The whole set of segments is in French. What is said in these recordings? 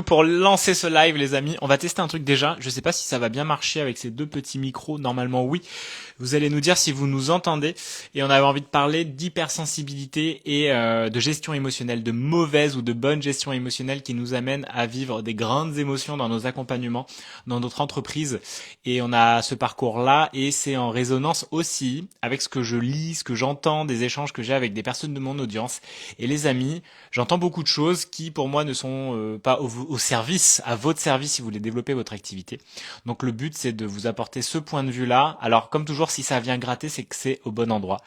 Pour lancer ce live, les amis, on va tester un truc déjà. Je sais pas si ça va bien marcher avec ces deux petits micros. Normalement, oui. Vous allez nous dire si vous nous entendez. Et on avait envie de parler d'hypersensibilité et de gestion émotionnelle, de mauvaise ou de bonne gestion émotionnelle qui nous amène à vivre des grandes émotions dans nos accompagnements, dans notre entreprise. Et on a ce parcours-là et c'est en résonance aussi avec ce que je lis, ce que j'entends, des échanges que j'ai avec des personnes de mon audience. Et les amis, j'entends beaucoup de choses qui pour moi ne sont pas au service, à votre service si vous voulez développer votre activité. Donc le but c'est de vous apporter ce point de vue-là. Alors comme toujours, si ça vient gratter, c'est que c'est au bon endroit.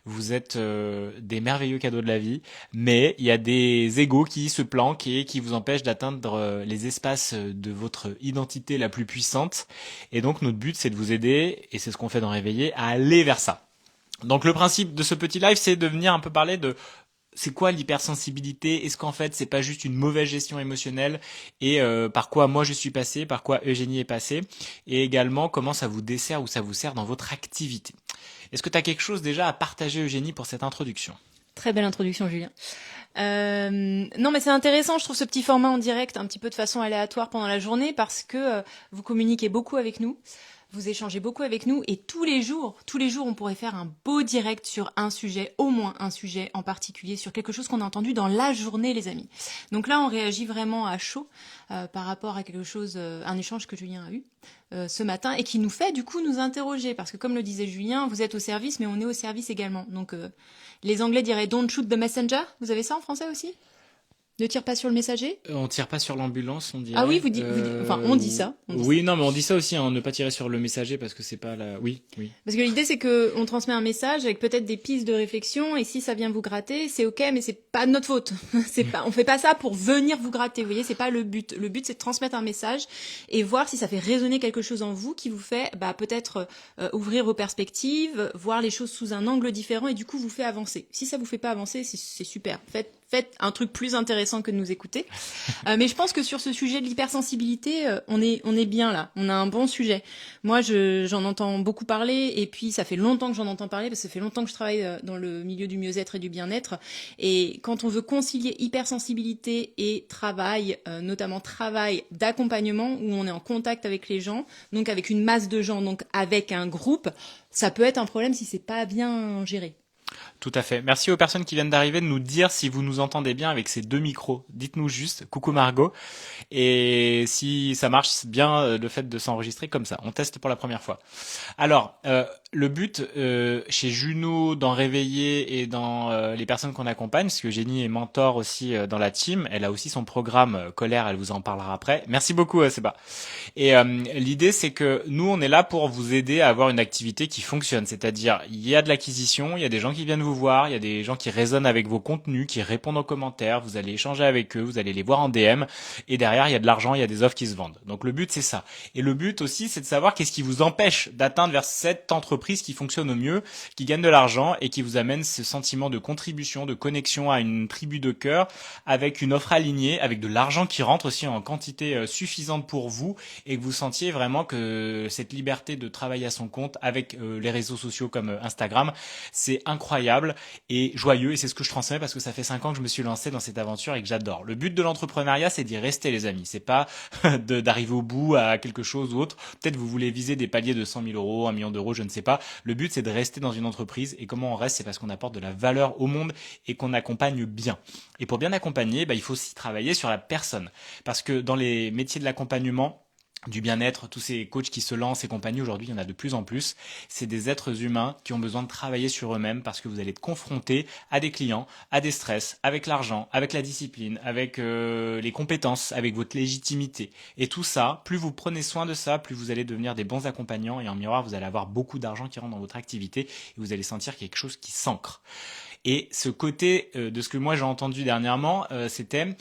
Vous êtes des merveilleux cadeaux de la vie, mais il y a des égos qui se planquent et qui vous empêchent d'atteindre les espaces de votre identité la plus puissante. Et donc notre but c'est de vous aider, et c'est ce qu'on fait dans Réveiller, à aller vers ça. Donc le principe de ce petit live, c'est de venir un peu parler de c'est quoi l'hypersensibilité? Est-ce qu'en fait c'est pas juste une mauvaise gestion émotionnelle et par quoi moi je suis passé, par quoi Eugénie est passée, et également comment ça vous dessert ou ça vous sert dans votre activité. Est-ce que tu as quelque chose déjà à partager, Eugénie, pour cette introduction? Très belle introduction, Julien. Non, mais c'est intéressant, je trouve ce petit format en direct un petit peu de façon aléatoire pendant la journée parce que vous communiquez beaucoup avec nous. Vous échangez beaucoup avec nous et tous les jours, on pourrait faire un beau direct sur un sujet, au moins un sujet en particulier, sur quelque chose qu'on a entendu dans la journée, les amis. Donc là, on réagit vraiment à chaud par rapport à quelque chose, un échange que Julien a eu ce matin et qui nous fait du coup nous interroger parce que comme le disait Julien, vous êtes au service, mais on est au service également. Donc les Anglais diraient "Don't shoot the messenger". Vous avez ça en français aussi? Ne tire pas sur le messager? On tire pas sur l'ambulance, on Ah oui, dirait. enfin on dit ça. Oui, non, mais on dit ça aussi, hein, ne pas tirer sur le messager parce que c'est pas la. Oui, oui. Parce que l'idée c'est que on transmet un message avec peut-être des pistes de réflexion et si ça vient vous gratter, c'est ok, mais c'est pas de notre faute. C'est pas, on fait pas ça pour venir vous gratter. Vous voyez, c'est pas le but. Le but c'est de transmettre un message et voir si ça fait résonner quelque chose en vous qui vous fait, peut-être ouvrir vos perspectives, voir les choses sous un angle différent et du coup vous fait avancer. Si ça vous fait pas avancer, c'est super. Faites un truc plus intéressant que de nous écouter. Mais je pense que sur ce sujet de l'hypersensibilité, on est bien là. On a un bon sujet. Moi, j'en entends beaucoup parler et puis ça fait longtemps que j'en entends parler parce que ça fait longtemps que je travaille dans le milieu du mieux-être et du bien-être. Et quand on veut concilier hypersensibilité et travail, notamment travail d'accompagnement où on est en contact avec les gens, donc avec une masse de gens, donc avec un groupe, ça peut être un problème si c'est pas bien géré. Tout à fait. Merci aux personnes qui viennent d'arriver de nous dire si vous nous entendez bien avec ces deux micros. Dites-nous juste, coucou Margot, et si ça marche bien le fait de s'enregistrer comme ça. On teste pour la première fois. Alors, le but chez Juno, dans Réveiller et dans les personnes qu'on accompagne, parce que Jenny est mentor aussi dans la team, elle a aussi son programme Colère, elle vous en parlera après. Merci beaucoup Seba. Et l'idée c'est que nous on est là pour vous aider à avoir une activité qui fonctionne, c'est-à-dire il y a de l'acquisition, il y a des gens qui viennent vous voir, il y a des gens qui résonnent avec vos contenus, qui répondent aux commentaires, vous allez échanger avec eux, vous allez les voir en DM et derrière il y a de l'argent, il y a des offres qui se vendent. Donc le but c'est ça. Et le but aussi c'est de savoir qu'est-ce qui vous empêche d'atteindre vers cette entreprise qui fonctionne au mieux, qui gagne de l'argent et qui vous amène ce sentiment de contribution, de connexion à une tribu de cœur avec une offre alignée, avec de l'argent qui rentre aussi en quantité suffisante pour vous et que vous sentiez vraiment que cette liberté de travailler à son compte avec les réseaux sociaux comme Instagram, c'est incroyable et joyeux et c'est ce que je transmets parce que ça fait 5 ans que je me suis lancé dans cette aventure et que j'adore. Le but de l'entrepreneuriat, c'est d'y rester les amis, c'est pas d'arriver au bout à quelque chose ou autre. Peut-être vous voulez viser des paliers de 100 000 euros, 1 million d'euros, je ne sais pas. Le but, c'est de rester dans une entreprise et comment on reste, c'est parce qu'on apporte de la valeur au monde et qu'on accompagne bien. Et pour bien accompagner, il faut aussi travailler sur la personne parce que dans les métiers de l'accompagnement, du bien-être, tous ces coachs qui se lancent et compagnie, aujourd'hui, il y en a de plus en plus. C'est des êtres humains qui ont besoin de travailler sur eux-mêmes parce que vous allez être confrontés à des clients, à des stress, avec l'argent, avec la discipline, avec les compétences, avec votre légitimité. Et tout ça, plus vous prenez soin de ça, plus vous allez devenir des bons accompagnants et en miroir, vous allez avoir beaucoup d'argent qui rentre dans votre activité et vous allez sentir quelque chose qui s'ancre. Et ce côté de ce que moi j'ai entendu dernièrement, c'était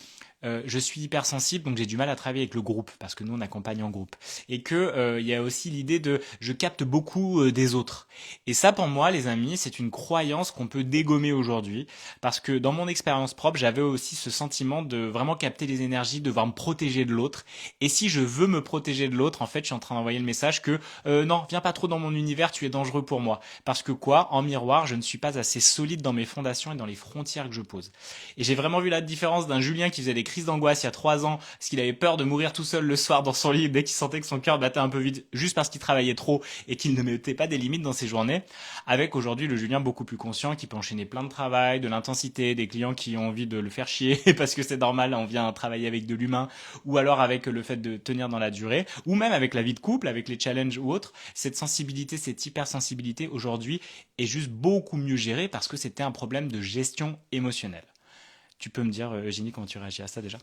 je suis hypersensible, donc j'ai du mal à travailler avec le groupe parce que nous on accompagne en groupe. Et que il y a aussi l'idée de je capte beaucoup des autres. Et ça pour moi, les amis, c'est une croyance qu'on peut dégommer aujourd'hui parce que dans mon expérience propre, j'avais aussi ce sentiment de vraiment capter les énergies, de devoir me protéger de l'autre. Et si je veux me protéger de l'autre, en fait, je suis en train d'envoyer le message que non, viens pas trop dans mon univers, tu es dangereux pour moi. Parce que quoi, en miroir, je ne suis pas assez solide dans mes fondations et dans les frontières que je pose. Et j'ai vraiment vu la différence d'un Julien qui faisait des crise d'angoisse il y a 3 ans, parce qu'il avait peur de mourir tout seul le soir dans son lit dès qu'il sentait que son cœur battait un peu vite, juste parce qu'il travaillait trop et qu'il ne mettait pas des limites dans ses journées, avec aujourd'hui le Julien beaucoup plus conscient qui peut enchaîner plein de travail, de l'intensité, des clients qui ont envie de le faire chier parce que c'est normal, on vient travailler avec de l'humain, ou alors avec le fait de tenir dans la durée, ou même avec la vie de couple, avec les challenges ou autres. Cette sensibilité, cette hypersensibilité aujourd'hui est juste beaucoup mieux gérée parce que c'était un problème de gestion émotionnelle. Tu peux me dire, Eugénie, comment tu réagis à ça déjà?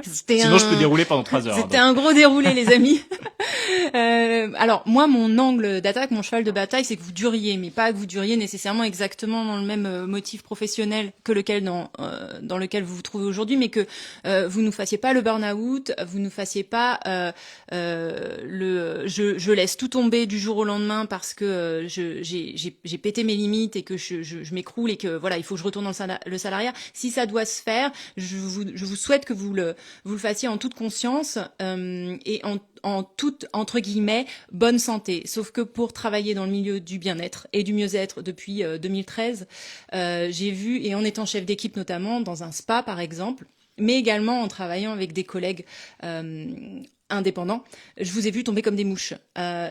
Sinon, je peux dérouler pendant 3 heures. C'était un gros déroulé, les amis. Alors moi, mon angle d'attaque, mon cheval de bataille, c'est que vous duriez, mais pas que vous duriez nécessairement exactement dans le même motif professionnel que lequel dans lequel vous vous trouvez aujourd'hui, mais que vous ne fassiez pas le burn-out, vous ne fassiez pas je laisse tout tomber du jour au lendemain parce que j'ai pété mes limites et que je m'écroule et que voilà, il faut que je retourne dans le salariat. Si ça doit se faire, je vous souhaite que vous le fassiez en toute conscience et en toute, entre guillemets, bonne santé. Sauf que pour travailler dans le milieu du bien-être et du mieux-être depuis 2013, j'ai vu, et en étant chef d'équipe notamment, dans un spa par exemple, mais également en travaillant avec des collègues indépendants, je vous ai vu tomber comme des mouches.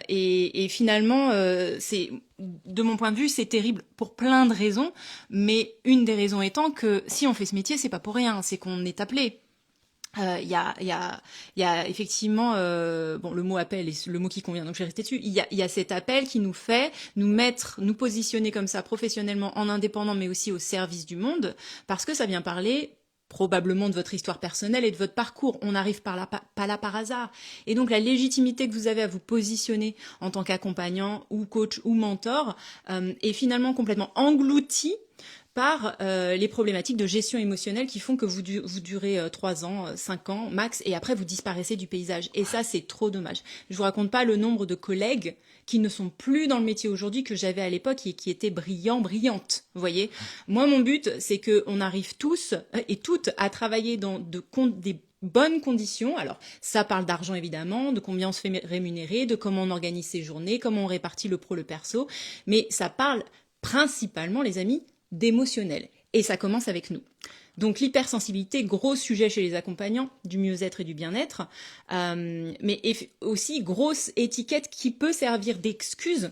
Et finalement, c'est, de mon point de vue, c'est terrible pour plein de raisons, mais une des raisons étant que si on fait ce métier, c'est pas pour rien, c'est qu'on est appelé. Il y a effectivement bon, le mot appel est le mot qui convient, donc je vais rester dessus. Il y a cet appel qui nous fait nous positionner comme ça professionnellement en indépendant, mais aussi au service du monde, parce que ça vient parler probablement de votre histoire personnelle et de votre parcours. On n'arrive pas là par hasard. Et donc la légitimité que vous avez à vous positionner en tant qu'accompagnant ou coach ou mentor est finalement complètement engloutie par les problématiques de gestion émotionnelle qui font que vous durez 3 ans, 5 ans max, et après vous disparaissez du paysage. Et ça, c'est trop dommage. Je vous raconte pas le nombre de collègues qui ne sont plus dans le métier aujourd'hui que j'avais à l'époque et qui étaient brillantes. Vous voyez, moi, mon but, c'est que on arrive tous et toutes à travailler dans des bonnes conditions. Alors, ça parle d'argent évidemment, de combien on se fait rémunérer, de comment on organise ses journées, comment on répartit le pro, le perso, mais ça parle principalement, les amis, d'émotionnel. Et ça commence avec nous. Donc l'hypersensibilité, gros sujet chez les accompagnants du mieux-être et du bien-être, mais aussi grosse étiquette qui peut servir d'excuse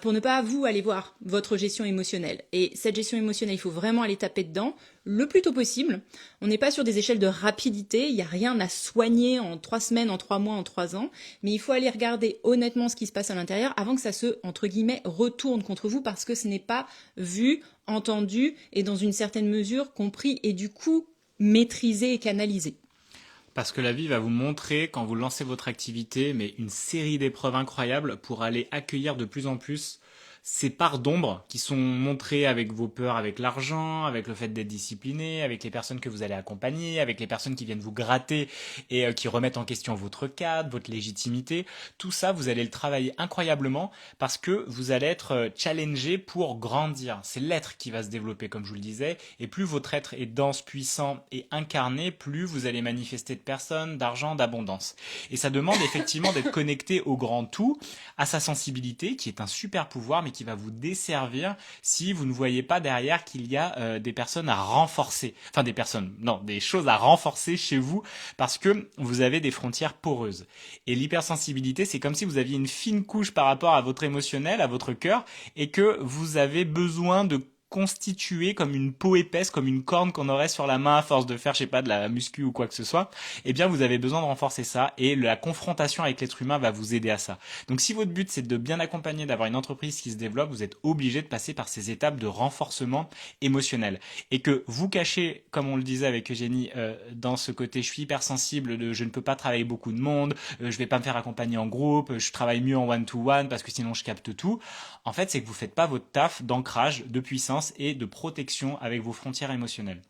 pour ne pas vous aller voir votre gestion émotionnelle. Et cette gestion émotionnelle, il faut vraiment aller taper dedans le plus tôt possible. On n'est pas sur des échelles de rapidité, il n'y a rien à soigner en 3 semaines, en 3 mois, en 3 ans, mais il faut aller regarder honnêtement ce qui se passe à l'intérieur avant que ça se, entre guillemets, retourne contre vous, parce que ce n'est pas vu, entendu et dans une certaine mesure compris et du coup maîtrisé et canalisé. Parce que la vie va vous montrer, quand vous lancez votre activité, mais une série d'épreuves incroyables pour aller accueillir de plus en plus ces parts d'ombre qui sont montrées avec vos peurs, avec l'argent, avec le fait d'être discipliné, avec les personnes que vous allez accompagner, avec les personnes qui viennent vous gratter et qui remettent en question votre cadre, votre légitimité. Tout ça, vous allez le travailler incroyablement parce que vous allez être challengé pour grandir. C'est l'être qui va se développer, comme je vous le disais, et plus votre être est dense, puissant et incarné, plus vous allez manifester de personnes, d'argent, d'abondance. Et ça demande effectivement d'être connecté au grand tout, à sa sensibilité, qui est un super pouvoir, mais qui va vous desservir si vous ne voyez pas derrière qu'il y a des personnes à renforcer. Enfin, des choses à renforcer chez vous parce que vous avez des frontières poreuses. Et l'hypersensibilité, c'est comme si vous aviez une fine couche par rapport à votre émotionnel, à votre cœur, et que vous avez besoin de constitué comme une peau épaisse, comme une corne qu'on aurait sur la main à force de faire, je sais pas, de la muscu ou quoi que ce soit, eh bien vous avez besoin de renforcer ça et la confrontation avec l'être humain va vous aider à ça. Donc si votre but c'est de bien accompagner, d'avoir une entreprise qui se développe, vous êtes obligé de passer par ces étapes de renforcement émotionnel. Et que vous cachez, comme on le disait avec Eugénie, dans ce côté je suis hypersensible, de je ne peux pas travailler beaucoup de monde, je vais pas me faire accompagner en groupe, je travaille mieux en one-to-one parce que sinon je capte tout. En fait, c'est que vous faites pas votre taf d'ancrage, de puissance et de protection avec vos frontières émotionnelles.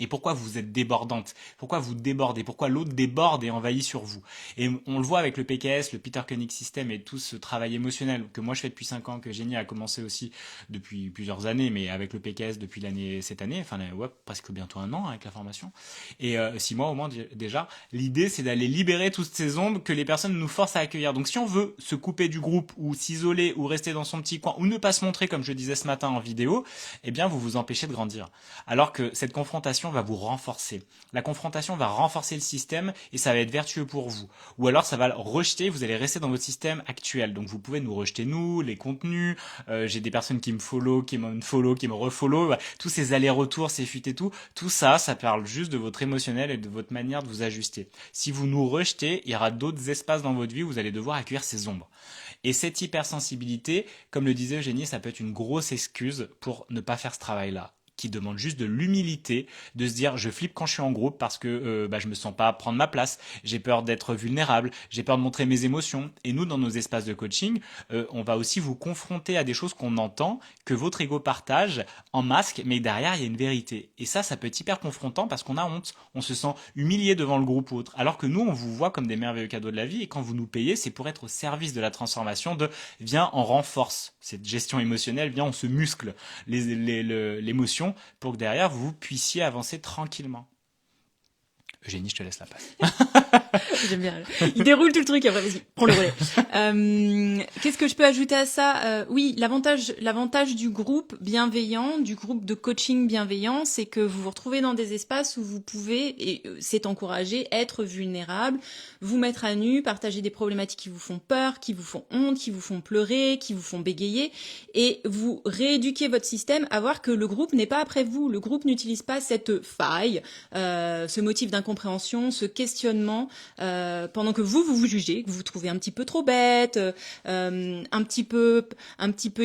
Et pourquoi vous êtes débordante? Pourquoi vous débordez? Pourquoi l'autre déborde et envahit sur vous? Et on le voit avec le PKS, le Peter Koenig System et tout ce travail émotionnel que moi je fais depuis 5 ans, que Eugénie a commencé aussi depuis plusieurs années, mais avec le PKS depuis cette année, enfin ouais, presque bientôt 1 an avec la formation, et 6 mois au moins déjà. L'idée c'est d'aller libérer toutes ces ombres que les personnes nous forcent à accueillir. Donc si on veut se couper du groupe ou s'isoler ou rester dans son petit coin ou ne pas se montrer comme je disais ce matin en vidéo, eh bien vous vous empêchez de grandir. Alors que cette confrontation confrontation va vous renforcer. La confrontation va renforcer le système et ça va être vertueux pour vous. Ou alors ça va le rejeter, vous allez rester dans votre système actuel. Donc vous pouvez nous rejeter nous, les contenus, j'ai des personnes qui me follow, qui me refollow, bah, tous ces allers-retours, ces fuites et tout ça, ça parle juste de votre émotionnel et de votre manière de vous ajuster. Si vous nous rejetez, il y aura d'autres espaces dans votre vie où vous allez devoir accueillir ces ombres. Et cette hypersensibilité, comme le disait Eugénie, ça peut être une grosse excuse pour ne pas faire ce travail-là, qui demande juste de l'humilité, de se dire je flippe quand je suis en groupe parce que je me sens pas prendre ma place, j'ai peur d'être vulnérable, j'ai peur de montrer mes émotions. Et nous, dans nos espaces de coaching, on va aussi vous confronter à des choses qu'on entend, que votre ego partage en masque, mais derrière il y a une vérité. Et ça peut être hyper confrontant parce qu'on a honte, on se sent humilié devant le groupe ou autre. Alors que nous, on vous voit comme des merveilleux cadeaux de la vie et quand vous nous payez, c'est pour être au service de la transformation de viens, on renforce cette gestion émotionnelle, viens, on se muscle l'émotion pour que derrière vous puissiez avancer tranquillement. Eugénie, je te laisse la passe. J'aime bien. Il déroule tout le truc, après, vas-y, prends le relais. Qu'est-ce que je peux ajouter à ça? Oui, l'avantage du groupe bienveillant, du groupe de coaching bienveillant, c'est que vous vous retrouvez dans des espaces où vous pouvez, et c'est encouragé, être vulnérable, vous mettre à nu, partager des problématiques qui vous font peur, qui vous font honte, qui vous font pleurer, qui vous font bégayer, et vous rééduquez votre système à voir que le groupe n'est pas après vous. Le groupe n'utilise pas cette faille, ce motif d'incompréhension, ce questionnement, pendant que vous jugez, que vous vous trouvez un petit peu trop bête, un petit peu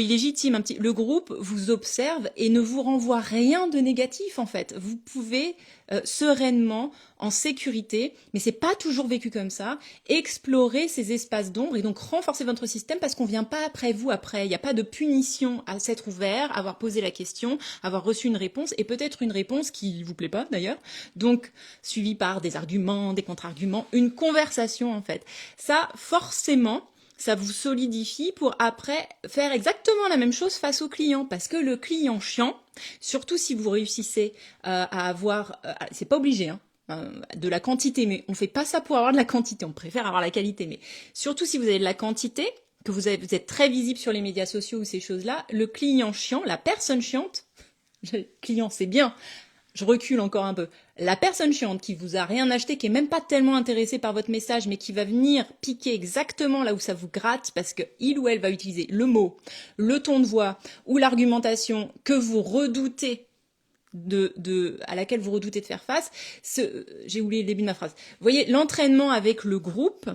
illégitime. Le groupe vous observe et ne vous renvoie rien de négatif en fait. Vous pouvez sereinement, en sécurité, mais c'est pas toujours vécu comme ça, explorer ces espaces d'ombre et donc renforcer votre système parce qu'on vient pas après vous après. Il n'y a pas de punition à s'être ouvert, avoir posé la question, avoir reçu une réponse et peut-être une réponse qui vous plaît pas d'ailleurs. Donc, suivi par des arguments, des contre-arguments, une conversation en fait. Ça, forcément, ça vous solidifie pour après faire exactement la même chose face au client. Parce que le client chiant, surtout si vous réussissez à avoir... c'est pas obligé, hein, de la quantité, mais on fait pas ça pour avoir de la quantité, on préfère avoir la qualité. Mais surtout si vous avez de la quantité, que vous êtes très visible sur les médias sociaux ou ces choses-là, le client chiant, la personne chiante, le client c'est bien, je recule encore un peu. La personne chiante qui vous a rien acheté, qui est même pas tellement intéressée par votre message, mais qui va venir piquer exactement là où ça vous gratte, parce que il ou elle va utiliser le mot, le ton de voix ou l'argumentation que vous redoutez à laquelle vous redoutez de faire face. J'ai oublié le début de ma phrase. Vous voyez, l'entraînement avec le groupe,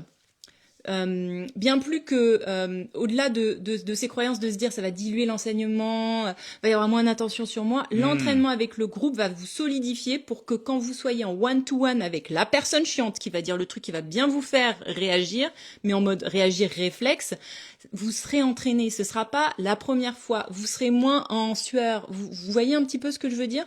bien plus que au-delà de ces croyances de se dire ça va diluer l'enseignement, va y avoir moins d'attention sur moi, l'entraînement avec le groupe va vous solidifier pour que quand vous soyez en one-to-one avec la personne chiante qui va dire le truc qui va bien vous faire réagir, mais en mode réagir réflexe, vous serez entraîné. Ce sera pas la première fois, vous serez moins en sueur. Vous voyez un petit peu ce que je veux dire ?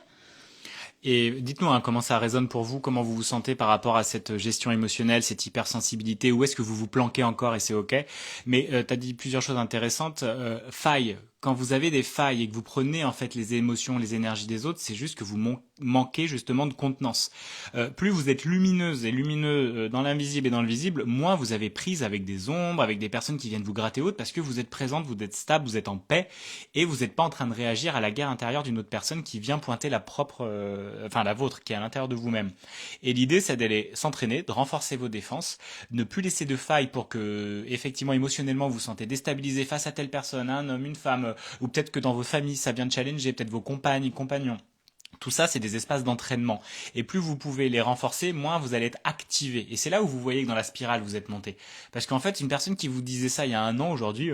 Et dites-nous comment ça résonne pour vous, comment vous vous sentez par rapport à cette gestion émotionnelle, cette hypersensibilité, où est-ce que vous vous planquez encore et c'est ok. Mais tu as dit plusieurs choses intéressantes. Failles. Quand vous avez des failles et que vous prenez en fait les émotions, les énergies des autres, c'est juste que vous manquez justement de contenance. Plus vous êtes lumineuse et lumineux dans l'invisible et dans le visible, moins vous avez prise avec des ombres, avec des personnes qui viennent vous gratter haute parce que vous êtes présente, vous êtes stable, vous êtes en paix et vous n'êtes pas en train de réagir à la guerre intérieure d'une autre personne qui vient pointer la vôtre, qui est à l'intérieur de vous-même. Et l'idée, c'est d'aller s'entraîner, de renforcer vos défenses, ne plus laisser de failles pour que, effectivement, émotionnellement, vous vous sentez déstabilisé face à telle personne, un homme, une femme, ou peut-être que dans vos familles, ça vient de challenger, peut-être vos compagnes, compagnons. Tout ça, c'est des espaces d'entraînement. Et plus vous pouvez les renforcer, moins vous allez être activé. Et c'est là où vous voyez que dans la spirale, vous êtes monté. Parce qu'en fait, une personne qui vous disait ça il y a un an, aujourd'hui,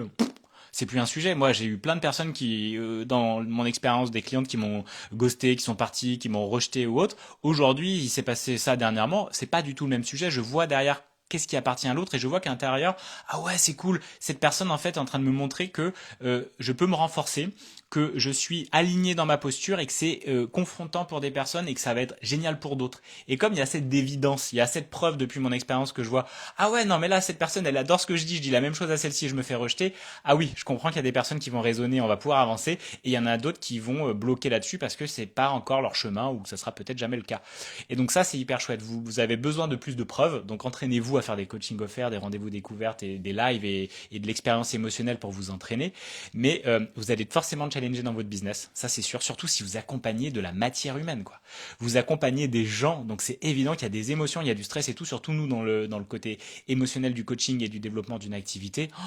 c'est plus un sujet. Moi, j'ai eu plein de personnes qui, dans mon expérience, des clientes qui m'ont ghosté, qui sont parties, qui m'ont rejeté ou autre. Aujourd'hui, il s'est passé ça dernièrement. C'est pas du tout le même sujet. Je vois derrière qu'est-ce qui appartient à l'autre et je vois qu'à l'intérieur, ah ouais, c'est cool. Cette personne, en fait, est en train de me montrer que je peux me renforcer, que je suis aligné dans ma posture et que c'est confrontant pour des personnes et que ça va être génial pour d'autres. Et comme il y a cette évidence, il y a cette preuve depuis mon expérience que je vois, ah ouais, non, mais là, cette personne, elle adore ce que je dis la même chose à celle-ci et je me fais rejeter. Ah oui, je comprends qu'il y a des personnes qui vont raisonner, on va pouvoir avancer et il y en a d'autres qui vont bloquer là-dessus parce que c'est pas encore leur chemin ou que ça sera peut-être jamais le cas. Et donc ça, c'est hyper chouette. Vous avez besoin de plus de preuves, donc entraînez-vous à faire des coachings offerts, des rendez-vous découvertes et des lives et de l'expérience émotionnelle pour vous entraîner. Mais vous allez forcément challenger challenger dans votre business, ça c'est sûr, surtout si vous accompagnez de la matière humaine, quoi. Vous accompagnez des gens, donc c'est évident qu'il y a des émotions, il y a du stress et tout, surtout nous dans le côté émotionnel du coaching et du développement d'une activité. Oh,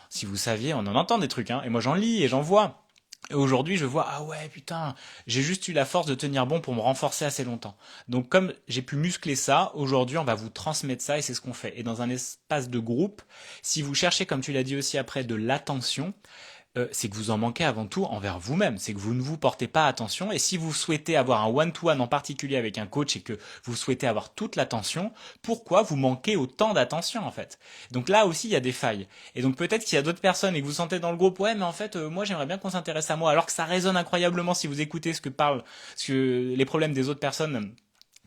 si vous saviez, on en entend des trucs, hein, et moi j'en lis et j'en vois. Et aujourd'hui, je vois, ah ouais, putain, j'ai juste eu la force de tenir bon pour me renforcer assez longtemps. Donc, comme j'ai pu muscler ça, aujourd'hui, on va vous transmettre ça et c'est ce qu'on fait. Et dans un espace de groupe, si vous cherchez, comme tu l'as dit aussi après, de l'attention, c'est que vous en manquez avant tout envers vous-même. C'est que vous ne vous portez pas attention. Et si vous souhaitez avoir un one-to-one en particulier avec un coach et que vous souhaitez avoir toute l'attention, pourquoi vous manquez autant d'attention en fait? Donc là aussi, il y a des failles. Et donc peut-être qu'il y a d'autres personnes et que vous sentez dans le groupe, ouais, mais en fait, moi j'aimerais bien qu'on s'intéresse à moi. Alors que ça résonne incroyablement si vous écoutez les problèmes des autres personnes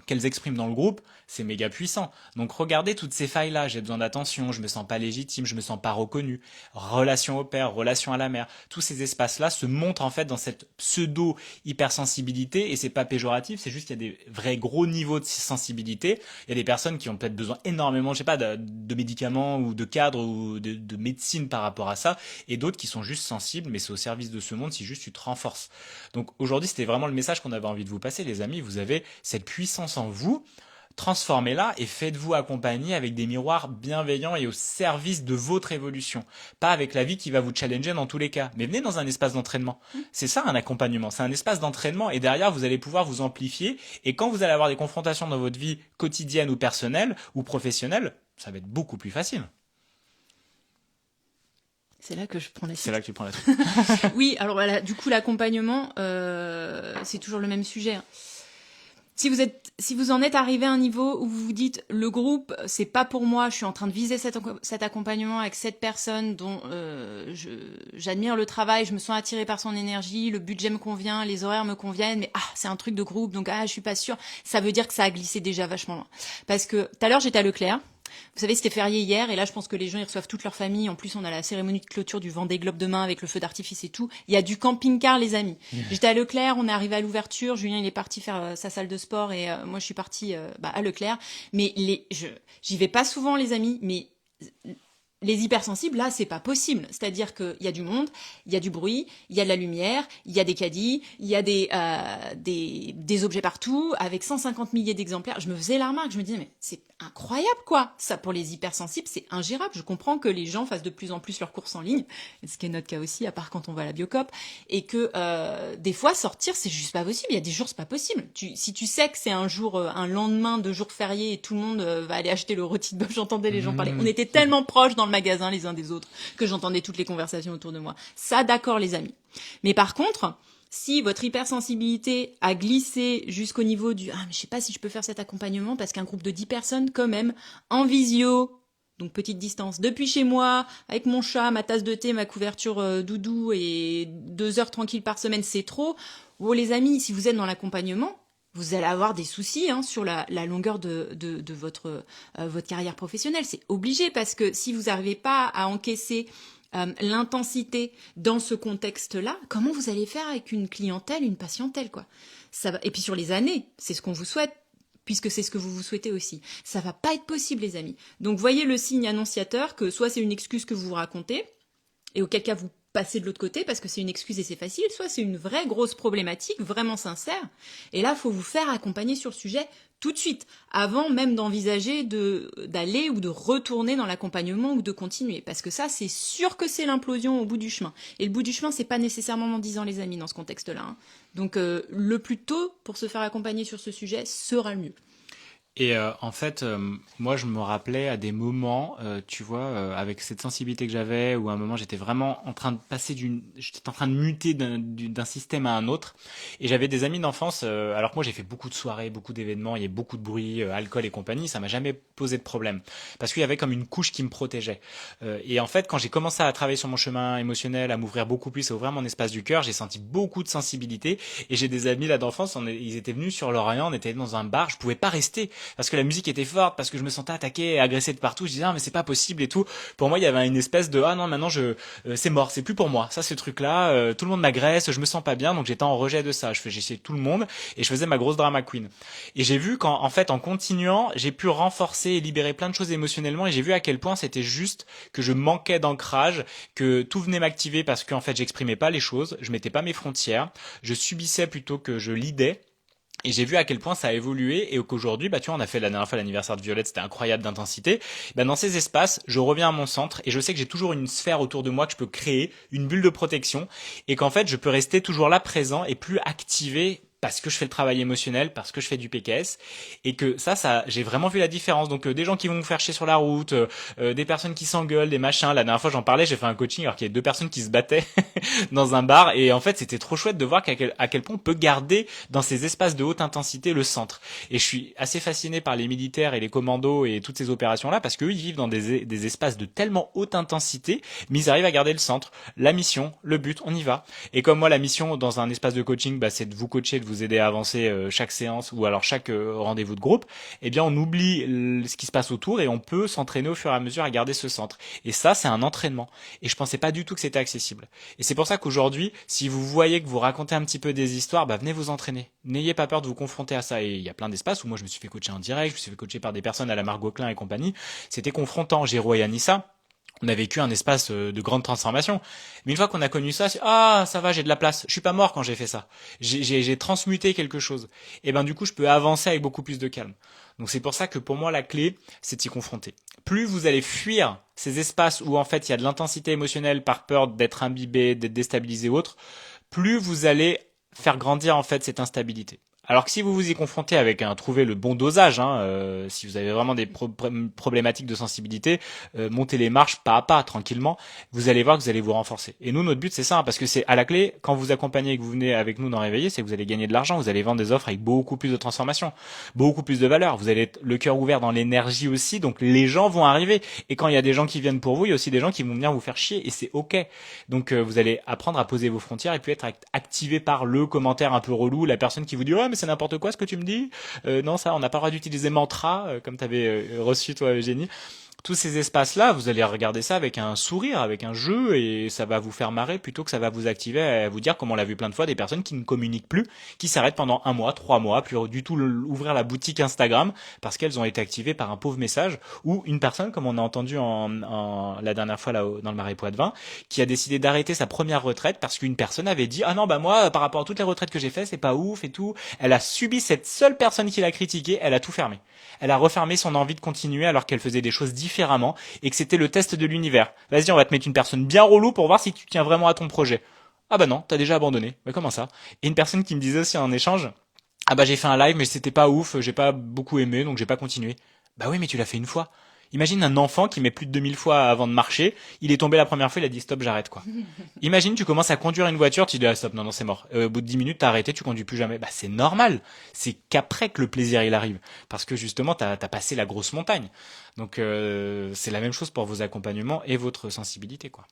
qu'elles expriment dans le groupe, c'est méga puissant. Donc regardez toutes ces failles-là, j'ai besoin d'attention, je me sens pas légitime, je me sens pas reconnu, relation au père, relation à la mère, tous ces espaces-là se montrent en fait dans cette pseudo-hypersensibilité, et c'est pas péjoratif, c'est juste qu'il y a des vrais gros niveaux de sensibilité, il y a des personnes qui ont peut-être besoin énormément, je sais pas, de médicaments ou de cadres ou de médecine par rapport à ça, et d'autres qui sont juste sensibles, mais c'est au service de ce monde si juste tu te renforces. Donc aujourd'hui c'était vraiment le message qu'on avait envie de vous passer, les amis, vous avez cette puissance en vous, transformez-la et faites-vous accompagner avec des miroirs bienveillants et au service de votre évolution. Pas avec la vie qui va vous challenger dans tous les cas, mais venez dans un espace d'entraînement. C'est ça un accompagnement, c'est un espace d'entraînement et derrière vous allez pouvoir vous amplifier et quand vous allez avoir des confrontations dans votre vie quotidienne ou personnelle ou professionnelle, ça va être beaucoup plus facile. C'est là que je prends la suite. C'est là que tu prends la suite. Oui, alors voilà, du coup l'accompagnement, c'est toujours le même sujet. Si vous en êtes arrivé à un niveau où vous vous dites le groupe c'est pas pour moi, je suis en train de viser cet accompagnement avec cette personne dont j'admire le travail, je me sens attirée par son énergie, le budget me convient, les horaires me conviennent, mais c'est un truc de groupe donc je suis pas sûre, ça veut dire que ça a glissé déjà vachement loin. Parce que tout à l'heure j'étais à Leclerc. Vous savez, c'était férié hier, et là, je pense que les gens, ils reçoivent toute leur famille. En plus, on a la cérémonie de clôture du Vendée Globe demain avec le feu d'artifice et tout. Il y a du camping-car, les amis. J'étais à Leclerc, on est arrivé à l'ouverture. Julien, il est parti faire sa salle de sport, et moi, je suis partie à Leclerc. Mais j'y vais pas souvent, les amis, mais les hypersensibles, là, c'est pas possible. C'est-à-dire qu'il y a du monde, il y a du bruit, il y a de la lumière, il y a des caddies, il y a des objets partout, avec 150 milliers d'exemplaires. Je me faisais la remarque, je me disais, mais c'est incroyable, quoi. Ça, pour les hypersensibles, c'est ingérable. Je comprends que les gens fassent de plus en plus leurs courses en ligne, ce qui est notre cas aussi, à part quand on va à la Biocop, et que des fois, sortir, c'est juste pas possible. Il y a des jours, c'est pas possible. Si tu sais que c'est un jour, un lendemain de jour férié, et tout le monde va aller acheter le rôti de bœuf, j'entendais les gens parler. On était tellement proches dans le magasin les uns des autres que j'entendais toutes les conversations autour de moi. Ça, d'accord, les amis. Mais par contre, si votre hypersensibilité a glissé jusqu'au niveau du mais je sais pas si je peux faire cet accompagnement parce qu'un groupe de 10 personnes quand même en visio, donc petite distance, depuis chez moi, avec mon chat, ma tasse de thé, ma couverture doudou et 2 heures tranquille par semaine, c'est trop. Les amis, si vous êtes dans l'accompagnement, vous allez avoir des soucis sur la longueur de votre carrière professionnelle. C'est obligé parce que si vous n'arrivez pas à encaisser l'intensité dans ce contexte-là, comment vous allez faire avec une clientèle, une patientèle, quoi. Ça va... Et puis sur les années, c'est ce qu'on vous souhaite, puisque c'est ce que vous vous souhaitez aussi. Ça va pas être possible, les amis. Donc voyez le signe annonciateur que soit c'est une excuse que vous vous racontez, et auquel cas vous passer de l'autre côté parce que c'est une excuse et c'est facile, soit c'est une vraie grosse problématique, vraiment sincère, et là, il faut vous faire accompagner sur le sujet tout de suite, avant même d'envisager d'aller ou de retourner dans l'accompagnement ou de continuer, parce que ça, c'est sûr que c'est l'implosion au bout du chemin. Et le bout du chemin, c'est pas nécessairement dans 10 ans, les amis, dans ce contexte-là. Donc, le plus tôt pour se faire accompagner sur ce sujet sera le mieux. Et en fait, moi, je me rappelais à des moments, tu vois, avec cette sensibilité que j'avais, où à un moment, j'étais vraiment en train de j'étais en train de muter d'un système à un autre. Et j'avais des amis d'enfance, alors que moi, j'ai fait beaucoup de soirées, beaucoup d'événements, il y a beaucoup de bruit, alcool et compagnie, ça m'a jamais posé de problème. Parce qu'il y avait comme une couche qui me protégeait. Et en fait, quand j'ai commencé à travailler sur mon chemin émotionnel, à m'ouvrir beaucoup plus, à ouvrir mon espace du cœur, j'ai senti beaucoup de sensibilité. Et j'ai des amis là d'enfance, ils étaient venus sur l'Orient, on était dans un bar, je pouvais pas rester. parce que la musique était forte, parce que je me sentais attaqué et agressé de partout. Je disais, ah, mais c'est pas possible et tout. Pour moi, il y avait une espèce de, ah non, maintenant c'est mort, c'est plus pour moi. Ça, ce truc-là, tout le monde m'agresse, je me sens pas bien, donc j'étais en rejet de ça. J'ai essayé tout le monde et je faisais ma grosse drama queen. Et j'ai vu qu'en fait, en continuant, j'ai pu renforcer et libérer plein de choses émotionnellement, et j'ai vu à quel point c'était juste que je manquais d'ancrage, que tout venait m'activer parce qu'en fait, j'exprimais pas les choses, je mettais pas mes frontières, je subissais plutôt que je lidais. Et j'ai vu à quel point ça a évolué, et qu'aujourd'hui, bah tu vois, on a fait la dernière fois l'anniversaire de Violette, c'était incroyable d'intensité. Bah dans ces espaces, je reviens à mon centre et je sais que j'ai toujours une sphère autour de moi que je peux créer, une bulle de protection, et qu'en fait, je peux rester toujours là présent et plus activé parce que je fais le travail émotionnel, parce que je fais du PKS, et que ça, j'ai vraiment vu la différence. Donc des gens qui vont me faire chier sur la route, des personnes qui s'engueulent, des machins. La dernière fois, j'en parlais, j'ai fait un coaching alors qu'il y a deux personnes qui se battaient dans un bar, et en fait, c'était trop chouette de voir à quel point on peut garder dans ces espaces de haute intensité le centre. Et je suis assez fasciné par les militaires et les commandos et toutes ces opérations-là, parce qu'eux, ils vivent dans des espaces de tellement haute intensité, mais ils arrivent à garder le centre, la mission, le but, on y va. Et comme moi, la mission dans un espace de coaching, bah, c'est de vous coacher, de vous aider à avancer chaque séance ou alors chaque rendez-vous de groupe. Eh bien, on oublie ce qui se passe autour et on peut s'entraîner au fur et à mesure à garder ce centre. Et ça, c'est un entraînement. Et je pensais pas du tout que c'était accessible. Et c'est pour ça qu'aujourd'hui, si vous voyez que vous racontez un petit peu des histoires, bah venez vous entraîner. N'ayez pas peur de vous confronter à ça. Et il y a plein d'espaces où moi je me suis fait coacher en direct, je me suis fait coacher par des personnes à la Margot Klein et compagnie. C'était confrontant. Géro et Anissa, on a vécu un espace de grande transformation. Mais une fois qu'on a connu ça, ça va, j'ai de la place. Je suis pas mort quand j'ai fait ça. J'ai transmuté quelque chose. Et ben du coup, je peux avancer avec beaucoup plus de calme. Donc c'est pour ça que pour moi, la clé, c'est de s'y confronter. Plus vous allez fuir ces espaces où en fait il y a de l'intensité émotionnelle par peur d'être imbibé, d'être déstabilisé ou autre, plus vous allez faire grandir en fait cette instabilité. Alors que si vous vous y confrontez avec trouver le bon dosage, si vous avez vraiment des problématiques de sensibilité, montez les marches pas à pas, tranquillement, vous allez voir que vous allez vous renforcer. Et nous, notre but, c'est ça, parce que c'est à la clé, quand vous accompagnez et que vous venez avec nous dans Réveiller, c'est que vous allez gagner de l'argent, vous allez vendre des offres avec beaucoup plus de transformation, beaucoup plus de valeur, vous allez être le cœur ouvert dans l'énergie aussi, donc les gens vont arriver. Et quand il y a des gens qui viennent pour vous, il y a aussi des gens qui vont venir vous faire chier, et c'est ok. Donc vous allez apprendre à poser vos frontières et puis être activé par le commentaire un peu relou, la personne qui vous dit « Ouais, mais c'est n'importe quoi ce que tu me dis. Non, ça, on n'a pas le droit d'utiliser mantra, comme tu avais reçu toi, Eugénie. » Tous ces espaces-là, vous allez regarder ça avec un sourire, avec un jeu, et ça va vous faire marrer plutôt que ça va vous activer à vous dire, comme on l'a vu plein de fois, des personnes qui ne communiquent plus, qui s'arrêtent pendant 1 mois, 3 mois, plus du tout ouvrir la boutique Instagram parce qu'elles ont été activées par un pauvre message, ou une personne, comme on a entendu la dernière fois là dans le Marais Poitevin, qui a décidé d'arrêter sa première retraite parce qu'une personne avait dit, ah non, bah moi, par rapport à toutes les retraites que j'ai fait, c'est pas ouf et tout. Elle a subi cette seule personne qui l'a critiquée, elle a tout fermé. Elle a refermé son envie de continuer alors qu'elle faisait des choses différemment et que c'était le test de l'univers. Vas-y, on va te mettre une personne bien relou pour voir si tu tiens vraiment à ton projet. Ah bah non, t'as déjà abandonné. Mais comment ça? Et une personne qui me disait aussi en échange, ah bah j'ai fait un live mais c'était pas ouf, j'ai pas beaucoup aimé donc j'ai pas continué. Bah oui, mais tu l'as fait une fois. Imagine un enfant qui met plus de 2000 fois avant de marcher, il est tombé la première fois, il a dit stop, j'arrête quoi. Imagine tu commences à conduire une voiture, tu dis ah stop, non c'est mort. Au bout de 10 minutes t'as arrêté, tu conduis plus jamais. Bah c'est normal. C'est qu'après que le plaisir il arrive, parce que justement t'as passé la grosse montagne. Donc c'est la même chose pour vos accompagnements et votre sensibilité quoi.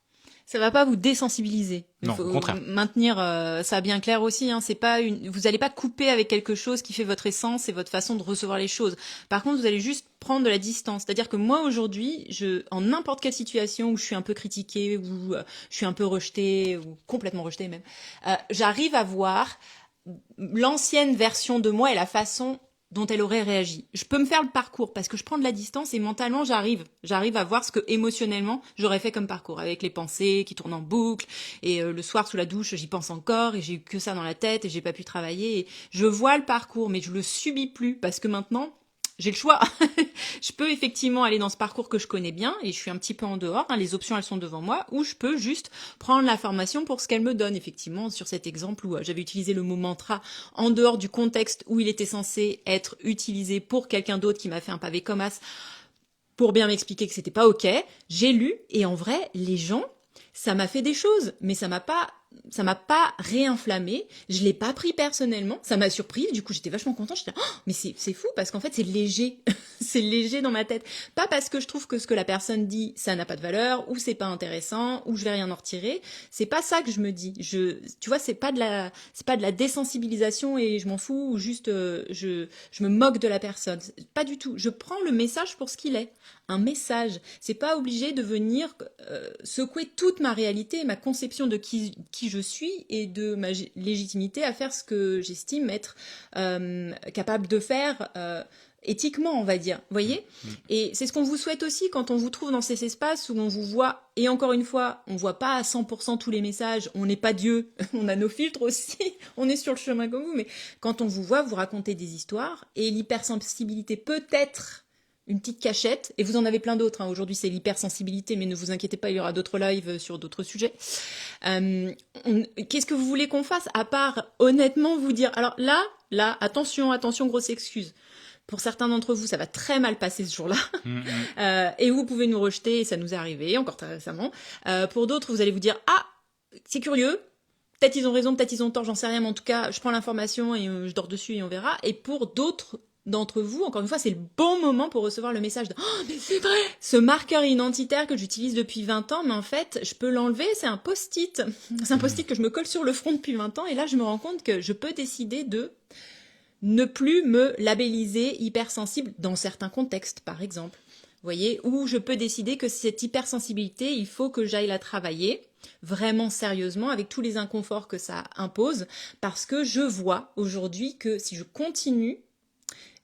Ça va pas vous désensibiliser. Non, au contraire. Maintenir ça bien clair aussi. C'est pas vous allez pas couper avec quelque chose qui fait votre essence et votre façon de recevoir les choses. Par contre, vous allez juste prendre de la distance. C'est-à-dire que moi aujourd'hui, en n'importe quelle situation où je suis un peu critiquée, où je suis un peu rejetée ou complètement rejetée même, j'arrive à voir l'ancienne version de moi et la façon dont elle aurait réagi. Je peux me faire le parcours parce que je prends de la distance et mentalement j'arrive à voir ce que émotionnellement j'aurais fait comme parcours avec les pensées qui tournent en boucle et le soir sous la douche j'y pense encore et j'ai eu que ça dans la tête et j'ai pas pu travailler et je vois le parcours mais je le subis plus parce que maintenant j'ai le choix. Je peux effectivement aller dans ce parcours que je connais bien et je suis un petit peu en dehors. Les options, elles sont devant moi. Ou je peux juste prendre l'information pour ce qu'elle me donne. Effectivement, sur cet exemple où j'avais utilisé le mot mantra en dehors du contexte où il était censé être utilisé pour quelqu'un d'autre qui m'a fait un pavé comme as pour bien m'expliquer que c'était pas ok. J'ai lu et en vrai, les gens, ça m'a fait des choses, mais ça m'a pas ça m'a pas réinflammé, je l'ai pas pris personnellement, ça m'a surpris, du coup j'étais vachement contente, j'étais oh, mais c'est fou parce qu'en fait c'est léger, c'est léger dans ma tête, pas parce que je trouve que ce que la personne dit ça n'a pas de valeur ou c'est pas intéressant ou je vais rien en retirer, c'est pas ça que je me dis. Tu vois, c'est pas de la désensibilisation et je m'en fous ou juste je me moque de la personne, pas du tout. Je prends le message pour ce qu'il est. Un message. C'est pas obligé de venir secouer toute ma réalité et ma conception de qui je suis et de ma légitimité à faire ce que j'estime être capable de faire éthiquement, on va dire. Vous voyez ? Et c'est ce qu'on vous souhaite aussi quand on vous trouve dans ces espaces où on vous voit, et encore une fois, on voit pas à 100% tous les messages, on n'est pas Dieu, on a nos filtres aussi, on est sur le chemin comme vous, mais quand on vous voit, vous racontez des histoires, et l'hypersensibilité peut être une petite cachette, et vous en avez plein d'autres, hein. Aujourd'hui c'est l'hypersensibilité, mais ne vous inquiétez pas, il y aura d'autres lives sur d'autres sujets. Qu'est-ce que vous voulez qu'on fasse, à part honnêtement vous dire, alors là, attention, grosse excuse. Pour certains d'entre vous, ça va très mal passer ce jour-là, et vous pouvez nous rejeter, et ça nous est arrivé, encore très récemment. Pour d'autres, vous allez vous dire, ah, c'est curieux, peut-être ils ont raison, peut-être ils ont tort, j'en sais rien, mais en tout cas, je prends l'information et je dors dessus et on verra. Et pour d'autres d'entre vous, encore une fois, c'est le bon moment pour recevoir le message de oh mais c'est vrai, ce marqueur identitaire que j'utilise depuis 20 ans, mais en fait je peux l'enlever, c'est un post-it que je me colle sur le front depuis 20 ans, et là je me rends compte que je peux décider de ne plus me labelliser hypersensible dans certains contextes, par exemple. Vous voyez, ou je peux décider que cette hypersensibilité, il faut que j'aille la travailler vraiment sérieusement avec tous les inconforts que ça impose, parce que je vois aujourd'hui que si je continue,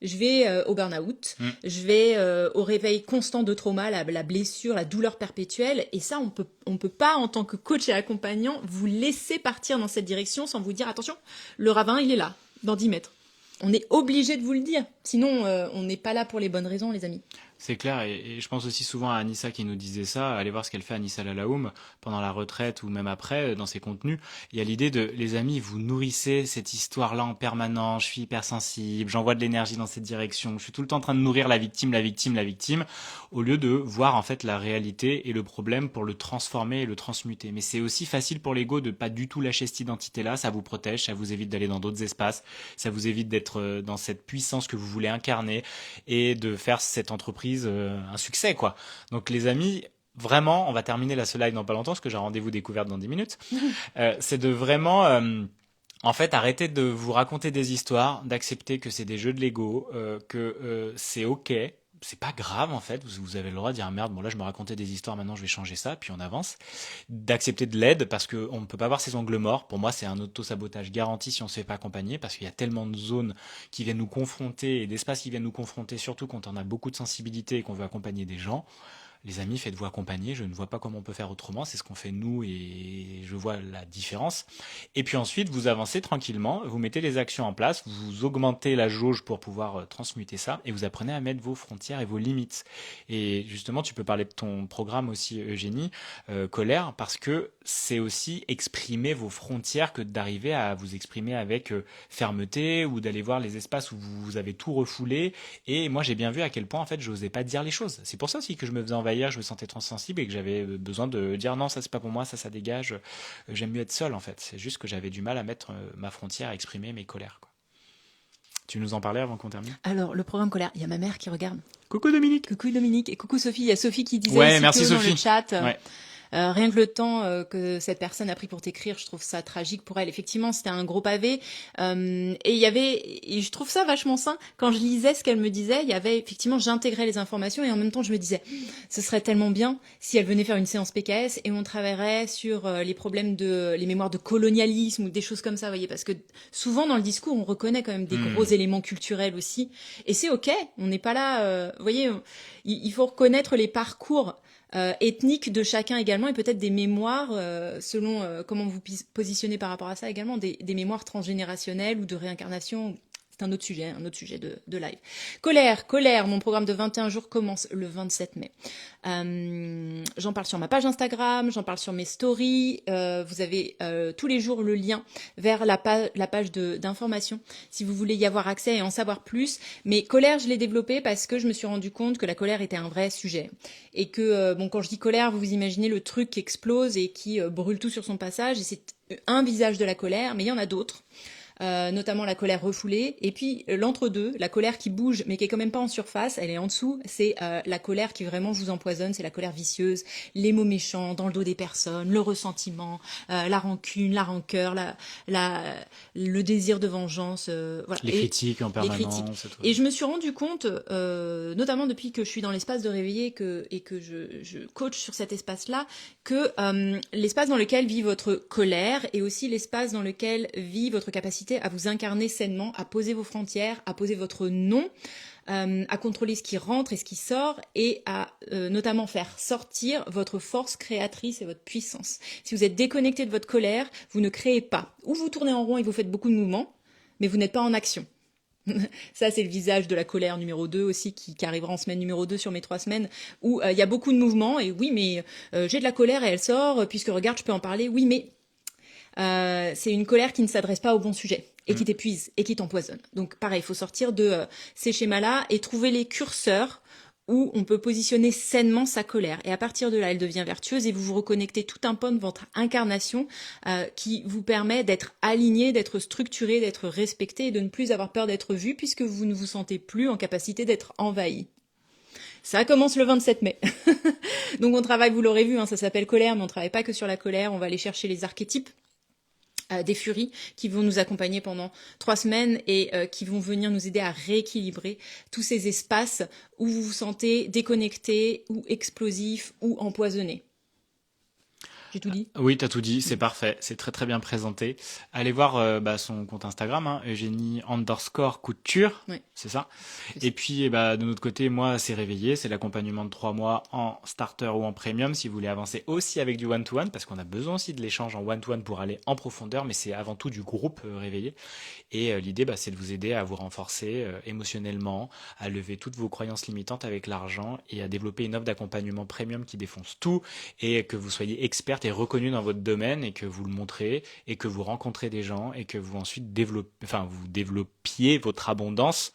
je vais au burn-out, je vais au réveil constant de trauma, la blessure, la douleur perpétuelle, et ça on peut pas en tant que coach et accompagnant vous laisser partir dans cette direction sans vous dire attention, le ravin il est là, dans 10 mètres. On est obligé de vous le dire, sinon on n'est pas là pour les bonnes raisons, les amis. C'est clair, et je pense aussi souvent à Anissa qui nous disait ça, allez voir ce qu'elle fait Anissa Lalaoum pendant la retraite ou même après dans ses contenus. Il y a l'idée de, les amis, vous nourrissez cette histoire-là en permanence, je suis hypersensible, j'envoie de l'énergie dans cette direction, je suis tout le temps en train de nourrir la victime, au lieu de voir en fait la réalité et le problème pour le transformer et le transmuter. Mais c'est aussi facile pour l'ego de pas du tout lâcher cette identité-là, ça vous protège, ça vous évite d'aller dans d'autres espaces, ça vous évite d'être dans cette puissance que vous voulez incarner et de faire cette entreprise un succès, quoi. Donc les amis, vraiment, on va terminer la ce live dans pas longtemps parce que j'ai un rendez-vous découverte dans 10 minutes. C'est de vraiment en fait arrêter de vous raconter des histoires, d'accepter que c'est des jeux de l'ego, que c'est ok. C'est pas grave en fait, vous avez le droit de dire merde, bon là je me racontais des histoires, maintenant je vais changer ça, puis on avance. D'accepter de l'aide parce qu'on ne peut pas avoir ses ongles morts, pour moi c'est un auto-sabotage garanti si on ne se fait pas accompagner, parce qu'il y a tellement de zones qui viennent nous confronter et d'espaces qui viennent nous confronter, surtout quand on a beaucoup de sensibilité et qu'on veut accompagner des gens. Les amis, faites-vous accompagner, je ne vois pas comment on peut faire autrement, c'est ce qu'on fait nous et je vois la différence. Et puis ensuite, vous avancez tranquillement, vous mettez les actions en place, vous augmentez la jauge pour pouvoir transmuter ça et vous apprenez à mettre vos frontières et vos limites. Et justement, tu peux parler de ton programme aussi, Eugénie, Colère, parce que c'est aussi exprimer vos frontières que d'arriver à vous exprimer avec fermeté ou d'aller voir les espaces où vous avez tout refoulé. Et moi, j'ai bien vu à quel point, en fait, je n'osais pas dire les choses. C'est pour ça aussi que je me faisais envahir, je me sentais trop sensible et que j'avais besoin de dire non, ça c'est pas pour moi, ça dégage, j'aime mieux être seul en fait. C'est juste que j'avais du mal à mettre ma frontière, à exprimer mes colères, quoi. Tu nous en parlais avant qu'on termine? Alors, le programme Colère, il y a ma mère qui regarde. Coucou Dominique. Coucou Dominique et coucou Sophie. Il y a Sophie qui disait ouais, merci dans Sophie. le chat. Ouais. Rien que le temps que cette personne a pris pour t'écrire, je trouve ça tragique pour elle. Effectivement, c'était un gros pavé. Et je trouve ça vachement sain. Quand je lisais ce qu'elle me disait, il y avait effectivement, j'intégrais les informations et en même temps, je me disais, ce serait tellement bien si elle venait faire une séance PKS et on travaillerait sur les problèmes les mémoires de colonialisme ou des choses comme ça, vous voyez, parce que souvent dans le discours, on reconnaît quand même des gros éléments culturels aussi. Et c'est ok, on n'est pas là, vous voyez, il faut reconnaître les parcours ethnique de chacun également et peut-être des mémoires selon comment vous positionnez par rapport à ça également, des mémoires transgénérationnelles ou de réincarnation, c'est un autre sujet de live. Colère, mon programme de 21 jours commence le 27 mai. J'en parle sur ma page Instagram, j'en parle sur mes stories. Vous avez tous les jours le lien vers la page d'information si vous voulez y avoir accès et en savoir plus. Mais colère, je l'ai développé parce que je me suis rendu compte que la colère était un vrai sujet. Et que, quand je dis colère, vous vous imaginez le truc qui explose et qui brûle tout sur son passage. Et c'est un visage de la colère, mais il y en a d'autres. Notamment la colère refoulée, et puis l'entre-deux, la colère qui bouge mais qui est quand même pas en surface, elle est en dessous, c'est la colère qui vraiment vous empoisonne, c'est la colère vicieuse, les mots méchants dans le dos des personnes, le ressentiment, la rancune, la rancœur, le désir de vengeance, voilà. Les critiques en permanence. Et je me suis rendu compte, notamment depuis que je suis dans l'espace de réveiller et que je coach sur cet espace-là, que l'espace dans lequel vit votre colère est aussi l'espace dans lequel vit votre capacité à vous incarner sainement, à poser vos frontières, à poser votre nom, à contrôler ce qui rentre et ce qui sort, et à notamment faire sortir votre force créatrice et votre puissance. Si vous êtes déconnecté de votre colère, vous ne créez pas. Ou vous tournez en rond et vous faites beaucoup de mouvements, mais vous n'êtes pas en action. Ça, c'est le visage de la colère numéro 2 aussi, qui arrivera en semaine numéro 2 sur mes 3 semaines, où il y a beaucoup de mouvements, et oui, mais j'ai de la colère et elle sort, puisque regarde, je peux en parler, oui, mais c'est une colère qui ne s'adresse pas au bon sujet et qui t'épuise et qui t'empoisonne. Donc pareil, il faut sortir de ces schémas-là et trouver les curseurs où on peut positionner sainement sa colère. Et à partir de là, elle devient vertueuse et vous vous reconnectez tout un pan de votre incarnation qui vous permet d'être aligné, d'être structuré, d'être respecté et de ne plus avoir peur d'être vu puisque vous ne vous sentez plus en capacité d'être envahi. Ça commence le 27 mai. Donc on travaille, vous l'aurez vu, ça s'appelle colère, mais on travaille pas que sur la colère, on va aller chercher les archétypes des furies qui vont nous accompagner pendant 3 semaines et qui vont venir nous aider à rééquilibrer tous ces espaces où vous vous sentez déconnecté ou explosif ou empoisonné. J'ai tout dit ? Oui, t'as tout dit, c'est parfait, c'est très très bien présenté. Allez voir son compte Instagram, Eugénie_Couture, Ouais. c'est ça. Et puis de notre côté, moi c'est réveillé, c'est l'accompagnement de 3 mois en starter ou en premium si vous voulez avancer aussi avec du one-to-one, parce qu'on a besoin aussi de l'échange en one-to-one pour aller en profondeur, mais c'est avant tout du groupe réveillé. Et l'idée c'est de vous aider à vous renforcer émotionnellement, à lever toutes vos croyances limitantes avec l'argent et à développer une offre d'accompagnement premium qui défonce tout et que vous soyez experte et reconnu dans votre domaine et que vous le montrez et que vous rencontrez des gens et que vous ensuite vous développiez votre abondance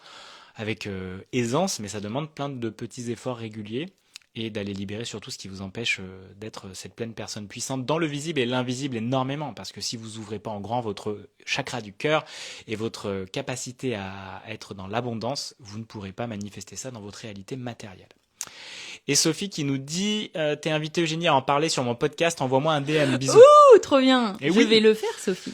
avec aisance, mais ça demande plein de petits efforts réguliers et d'aller libérer surtout ce qui vous empêche d'être cette pleine personne puissante dans le visible et l'invisible énormément, parce que si vous ouvrez pas en grand votre chakra du cœur et votre capacité à être dans l'abondance, vous ne pourrez pas manifester ça dans votre réalité matérielle. Et Sophie qui nous dit t'es invité Eugénie à en parler sur mon podcast, envoie-moi un DM, bisous. Ouh, trop bien. Je vais le faire, Sophie.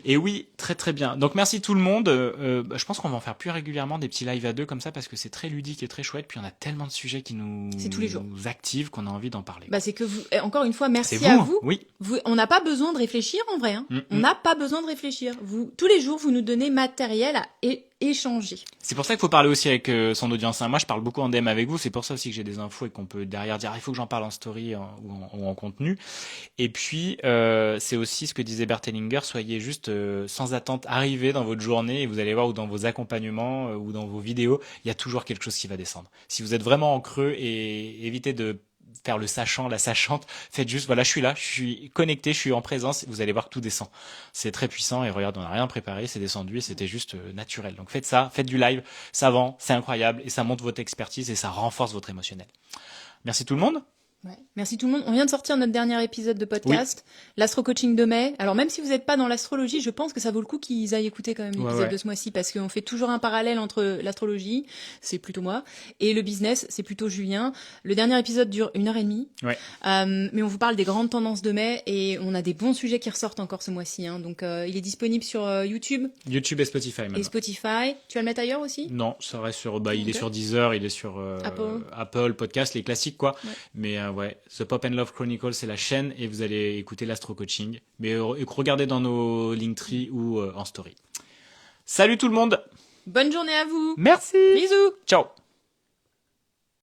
Et oui, très très bien. Donc merci tout le monde. Je pense qu'on va en faire plus régulièrement des petits lives à 2 comme ça parce que c'est très ludique et très chouette. Puis on a tellement de sujets qui nous activent qu'on a envie d'en parler. C'est que vous, encore une fois, merci vous, à vous. Oui. On n'a pas besoin de réfléchir en vrai. On n'a pas besoin de réfléchir. Tous les jours, vous nous donnez matériel à échanger. C'est pour ça qu'il faut parler aussi avec son audience. Moi, je parle beaucoup en DM avec vous. C'est pour ça aussi que j'ai des infos et qu'on peut derrière dire il faut que j'en parle en story ou en contenu. Et puis, c'est aussi ce que disait Bert Hellinger, soyez juste sans attente, arrivez dans votre journée et vous allez voir ou dans vos accompagnements ou dans vos vidéos, il y a toujours quelque chose qui va descendre. Si vous êtes vraiment en creux et évitez de faire le sachant, la sachante, faites juste, voilà, je suis là, je suis connecté, je suis en présence, vous allez voir que tout descend. C'est très puissant et regarde, on n'a rien préparé, c'est descendu et c'était juste naturel. Donc faites ça, faites du live, ça vend, c'est incroyable et ça monte votre expertise et ça renforce votre émotionnel. Merci tout le monde. Ouais. Merci tout le monde. On vient de sortir notre dernier épisode de podcast, l'astro-coaching de mai. Alors même si vous n'êtes pas dans l'astrologie, je pense que ça vaut le coup qu'ils aillent écouter quand même l'épisode de ce mois-ci parce qu'on fait toujours un parallèle entre l'astrologie, c'est plutôt moi, et le business, c'est plutôt Julien. Le dernier épisode dure 1h30, mais on vous parle des grandes tendances de mai et on a des bons sujets qui ressortent encore ce mois-ci. Donc il est disponible sur YouTube. YouTube et Spotify maintenant. Et Spotify. Tu vas le mettre ailleurs aussi ? Non, ça reste sur, il est sur Deezer, il est sur Apple Podcast, les classiques quoi. Ouais. Mais The Pop and Love Chronicles, c'est la chaîne et vous allez écouter l'astro-coaching. Mais regardez dans nos Linktree ou en story. Salut tout le monde. Bonne journée à vous. Merci. Bisous. Ciao.